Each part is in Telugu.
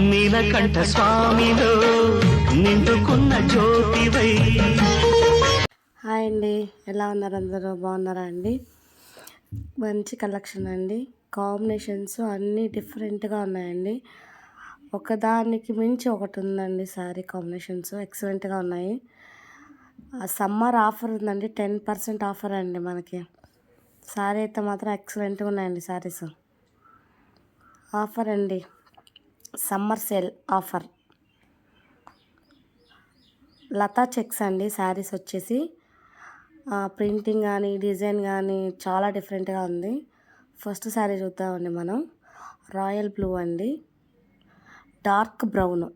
నీలకంఠ స్వామిలో నిండుకున్న జ్యోతివై. హాయ్ అండి, ఎలా ఉన్నారు? అందరూ బాగున్నారా అండి? మంచి కలెక్షన్ అండి. కాంబినేషన్స్ అన్నీ డిఫరెంట్గా ఉన్నాయండి. ఒకదానికి మించి ఒకటి ఉందండి. శారీ కాంబినేషన్స్ ఎక్సలెంట్గా ఉన్నాయి. సమ్మర్ ఆఫర్ ఉందండి, 10% ఆఫర్ అండి మనకి. శారీ అయితే మాత్రం ఎక్సలెంట్గా ఉన్నాయండి. శారీస్ ఆఫర్ అండి, summer sale offer. Latha checks అండి శారీస్ వచ్చేసి. ప్రింటింగ్ కానీ డిజైన్ కానీ చాలా డిఫరెంట్గా ఉంది. ఫస్ట్ శారీ చూద్దామండి మనం. రాయల్ బ్లూ అండి, డార్క్ బ్రౌన్,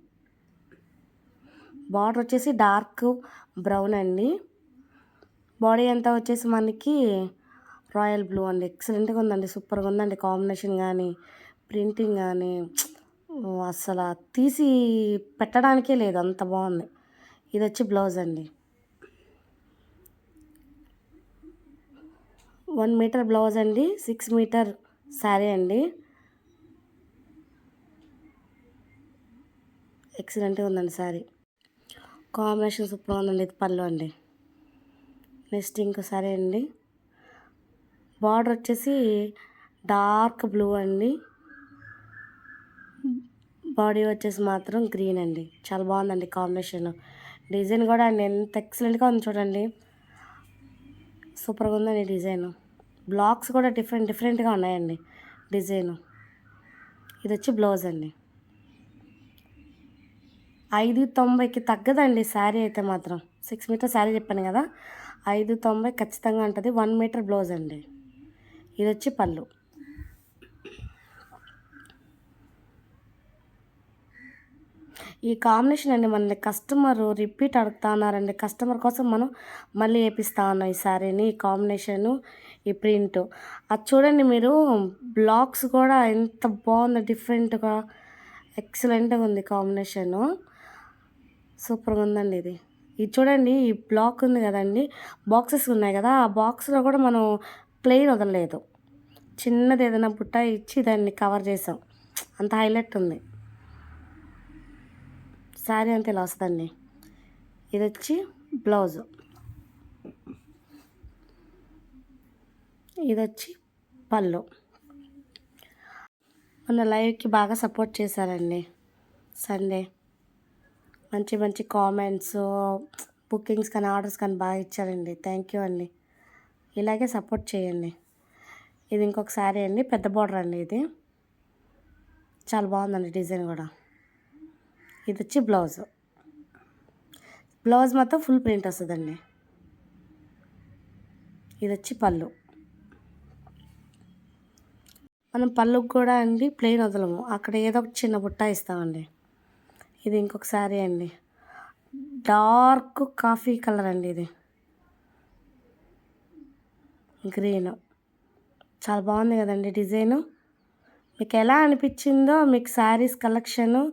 బార్డర్ వచ్చేసి డార్క్ బ్రౌన్ అండి. బాడీ అంతా వచ్చేసి మనకి రాయల్ బ్లూ అండి. ఎక్సలెంట్గా ఉందండి, సూపర్గా ఉందండి. కాంబినేషన్ కానీ ప్రింటింగ్ కానీ అసలు తీసి పెట్టడానికే లేదు, అంత బాగుంది. ఇది వచ్చి బ్లౌజ్ అండి. 1 మీటర్ బ్లౌజ్ అండి, 6 మీటర్ శారీ అండి. ఎక్సలెంట్గా ఉందండి శారీ, కాంబినేషన్ సూపర్గా ఉందండి. ఇది పళ్ళు అండి. నెక్స్ట్ ఇంకో శారీ అండి. బార్డర్ వచ్చేసి డార్క్ బ్లూ అండి. బాడీ వచ్చేసి మాత్రం గ్రీన్ అండి. చాలా బాగుందండి కాంబినేషన్. డిజైన్ కూడా అండి ఎంత ఎక్సలెంట్గా ఉంది చూడండి, సూపర్గా ఉందండి డిజైన్. బ్లాక్స్ కూడా డిఫరెంట్గా ఉన్నాయండి డిజైను. ఇది వచ్చి బ్లౌజ్ అండి. 590కి తగ్గదండి శారీ అయితే మాత్రం. 6 మీటర్ శారీ చెప్పాను కదా, 590 ఖచ్చితంగా ఉంటుంది. 1 మీటర్ బ్లౌజ్ అండి. ఇది వచ్చి పళ్ళు. ఈ కాంబినేషన్ అండి మన కస్టమర్ రిపీట్ అడుగుతా ఉన్నారండి. కస్టమర్ కోసం మనం మళ్ళీ వేపిస్తా ఉన్నాం ఈ శారీని. ఈ కాంబినేషను, ఈ ప్రింట్ అది చూడండి మీరు. బ్లాక్స్ కూడా ఎంత బాగుందో, డిఫరెంట్గా ఎక్సలెంట్గా ఉంది కాంబినేషను. సూపర్గా ఉందండి ఇది. ఇది చూడండి, ఈ బ్లాక్ ఉంది కదండి, బాక్సెస్ ఉన్నాయి కదా, ఆ బాక్స్లో కూడా మనం ప్లెయిన్ వదలలేదు. చిన్నది ఏదైనా బుట్ట ఇచ్చి దాన్ని కవర్ చేసాం, అంత హైలైట్ ఉంది. శారీ అంతా ఇలా వస్తుందండి. ఇది వచ్చి బ్లౌజు, ఇది వచ్చి పళ్ళు. మన లైవ్కి బాగా సపోర్ట్ చేశారండి. సండే మంచి మంచి కామెంట్స్, బుకింగ్స్ కానీ ఆర్డర్స్ కానీ బాగా ఇచ్చారండి. థ్యాంక్ యూ అండి. ఇలాగే సపోర్ట్ చేయండి. ఇది ఇంకొక శారీ అండి, పెద్ద బార్డర్ అండి. ఇది చాలా బాగుందండి డిజైన్ కూడా. ఇది వచ్చి బ్లౌజ్. బ్లౌజ్ మొత్తం ఫుల్ ప్రింట్ వస్తుందండి. ఇది వచ్చి పళ్ళు. మనం పళ్ళుకి కూడా అండి ప్లెయిన్ వదలము, అక్కడ ఏదో ఒక చిన్న బుట్ట ఇస్తామండి. ఇది ఇంకొక శారీ అండి, డార్క్ కాఫీ కలర్ అండి. ఇది గ్రీన్, చాలా బాగుంది కదండి డిజైను. మీకు ఎలా అనిపించిందో, మీకు శారీస్ కలెక్షను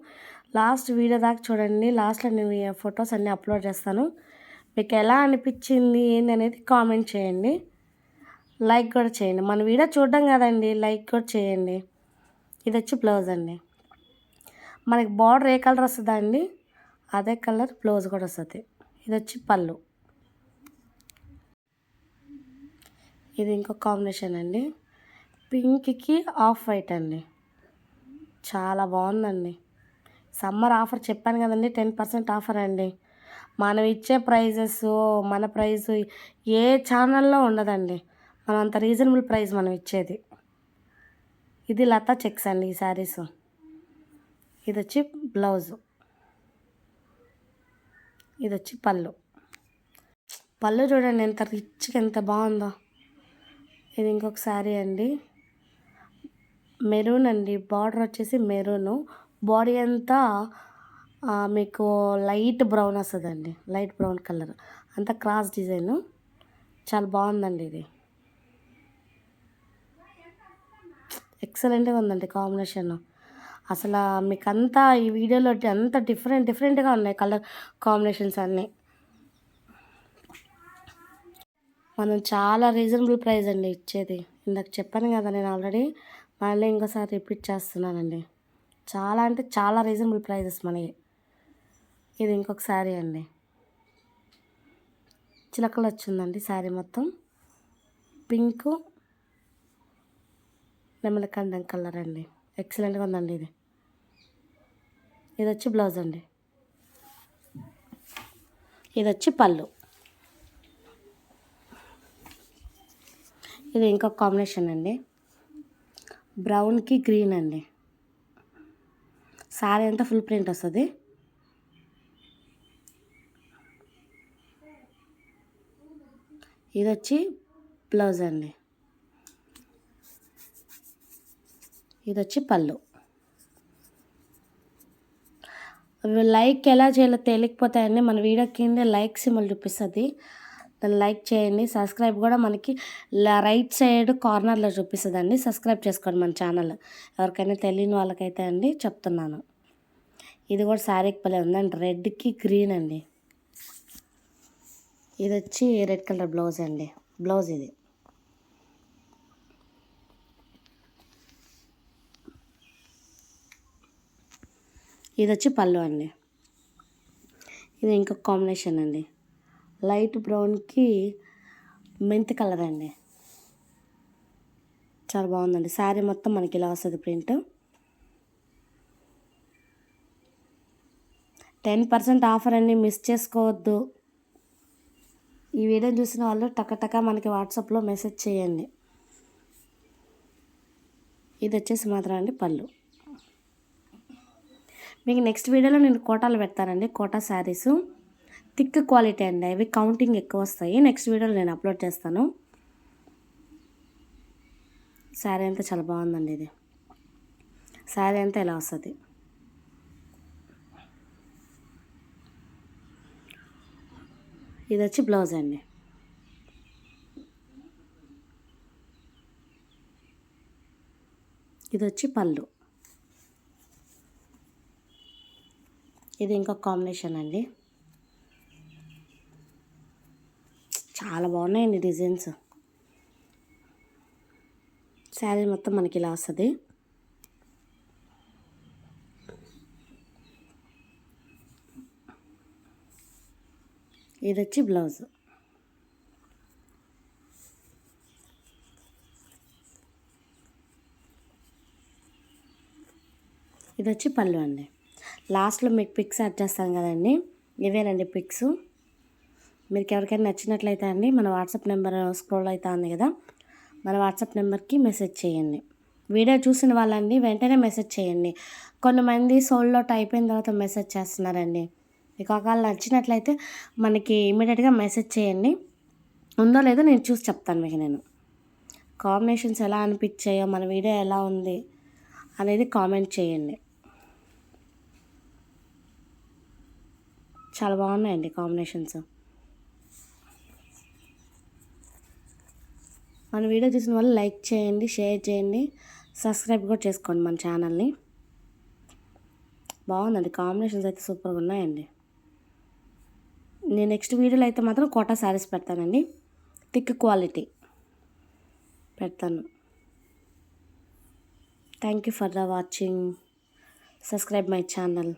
లాస్ట్ వీడియో దాకా చూడండి. లాస్ట్లో నేను ఫొటోస్ అన్నీ అప్లోడ్ చేస్తాను. మీకు ఎలా అనిపించింది ఏంది అనేది కామెంట్ చేయండి. లైక్ కూడా చేయండి. మన వీడియో చూడడం కదండి, లైక్ కూడా చేయండి. ఇది వచ్చి బ్లౌజ్ అండి. మనకి బార్డర్ ఏ కలర్ వస్తుందా అండి, అదే కలర్ బ్లౌజ్ కూడా వస్తుంది. ఇది వచ్చి పళ్ళు. ఇది ఇంకో కాంబినేషన్ అండి, పింక్కి ఆఫ్ వైట్ అండి. చాలా బాగుందండి. సమ్మర్ ఆఫర్ చెప్పాను కదండి, 10% ఆఫర్ అండి. మనం ఇచ్చే ప్రైజెస్, మన ప్రైస్ ఏ ఛానల్లో ఉండదండి. మనం అంత రీజనబుల్ ప్రైస్ మనం ఇచ్చేది. ఇది లతా చెక్స్ అండి ఈ శారీస్. ఇది వచ్చి బ్లౌజు, ఇది వచ్చి పళ్ళు. పళ్ళు చూడండి ఎంత రిచ్గా ఎంత బాగుందో. ఇది ఇంకొక శారీ అండి, మెరూన్ అండి. బార్డర్ వచ్చేసి మెరూను, బాడీ అంతా మీకు లైట్ బ్రౌన్ వస్తుందండి, లైట్ బ్రౌన్ కలర్ అంతా క్రాస్ డిజైను. చాలా బాగుందండి ఇది, ఎక్సలెంట్గా ఉందండి కాంబినేషన్. అసలు మీకు అంతా ఈ వీడియోలో అంత డిఫరెంట్గా ఉన్నాయి కలర్ కాంబినేషన్స్ అన్నీ. మనం చాలా రీజనబుల్ ప్రైస్ అండి ఇచ్చేది. ఇందాక చెప్పాను కదా నేను ఆల్రెడీ, మళ్ళీ ఇంకోసారి రిపీట్ చేస్తున్నానండి. చాలా అంటే చాలా రీజనబుల్ ప్రైజెస్ మనకి. ఇది ఇంకొక శారీ అండి, చిలకలు వచ్చిందండి శారీ మొత్తం. పింకు నెమలికండం కలర్ అండి, ఎక్సలెంట్గా ఉందండి ఇది. ఇది వచ్చి బ్లౌజ్ అండి, ఇది వచ్చి పళ్ళు. ఇది ఇంకొక కాంబినేషన్ అండి, బ్రౌన్కి గ్రీన్ అండి. శారీ అంతా ఫుల్ ప్రింట్ వస్తుంది. ఇది వచ్చి బ్లౌజ్ అండి, ఇది వచ్చి పళ్ళు. లైక్ ఎలా చేయాలో తెలియకపోతాయండి, మన వీడియో కింద లైక్ సింబల్ చూపిస్తుంది, దాన్ని లైక్ చేయండి. సబ్స్క్రైబ్ కూడా మనకి రైట్ సైడ్ కార్నర్లో చూపిస్తుంది అండి, సబ్స్క్రైబ్ చేసుకోండి మన ఛానల్. ఎవరికైనా తెలియని వాళ్ళకైతే అండి చెప్తున్నాను. ఇది కూడా శారీకి పల్లె ఉందండి, రెడ్కి గ్రీన్ అండి. ఇది వచ్చి రెడ్ కలర్ బ్లౌజ్ అండి, బ్లౌజ్ ఇది. ఇది వచ్చి పళ్ళు అండి. ఇది ఇంకొక కాంబినేషన్ అండి, లైట్ బ్రౌన్కి మెంతి కలర్ అండి, చాలా బాగుందండి. శారీ మొత్తం మనకి ఇలా వస్తుంది ప్రింట్. 10% ఆఫర్ అండి, మిస్ చేసుకోవద్దు. ఈ వీడియో చూసిన వాళ్ళు టకటక మనకి వాట్సాప్లో మెసేజ్ చేయండి. ఇది వచ్చేసి మాత్రం అండి పళ్ళు. మీకు నెక్స్ట్ వీడియోలో నేను కోటాలు పెడతానండి, కోటా శారీస్ థిక్ క్వాలిటీ అండి, అవి కౌంటింగ్ ఎక్కువ వస్తాయి. నెక్స్ట్ వీడియోలో నేను అప్లోడ్ చేస్తాను. శారీ అంతా చాలా బాగుందండి. ఇది శారీ అంతా ఇలా వస్తుంది. ఇది వచ్చి బ్లౌజ్ అండి. ఇది వచ్చి పళ్ళు. ఇది ఇంకొక కాంబినేషన్ అండి, చాలా బాగున్నాయండి డిజైన్స్. శారీ మొత్తం మనకి ఇలా వస్తుంది. ఇది వచ్చి బ్లౌజ్. ఇది వచ్చి పళ్ళు అండి. లాస్ట్లో మీకు పిక్స్ యాడ్ చేస్తాను కదండి, ఇవేనండి పిక్స్. మీకు ఎవరికైనా నచ్చినట్లయితే అండి మన వాట్సాప్ నెంబర్ స్క్రోల్ అవుతుంది కదా, మన వాట్సాప్ నెంబర్కి మెసేజ్ చేయండి. వీడియో చూసిన వాళ్ళండి వెంటనే మెసేజ్ చేయండి. కొంతమంది సోల్డ్ అవుట్ అయిపోయిన తర్వాత మెసేజ్ చేస్తున్నారండి. మీకు ఒకవేళ నచ్చినట్లయితే మనకి ఇమీడియట్గా మెసేజ్ చేయండి. ఉందో లేదో నేను చూసి చెప్తాను మీకు. నేను కాంబినేషన్స్ ఎలా అనిపించాయో, మన వీడియో ఎలా ఉంది అనేది కామెంట్ చేయండి. చాలా బాగున్నాయండి కాంబినేషన్స్. మన వీడియో చూసిన వాళ్ళు లైక్ చేయండి, షేర్ చేయండి, సబ్స్క్రైబ్ కూడా చేసుకోండి మన ఛానల్ని. బాగుందండి, కాంబినేషన్స్ అయితే సూపర్గా ఉన్నాయండి. నేను నెక్స్ట్ వీడియోలో అయితే మాత్రం కోటా శారీస్ పెడతానండి, థిక్ క్వాలిటీ పెడతాను. Thank you for the watching. Subscribe my channel.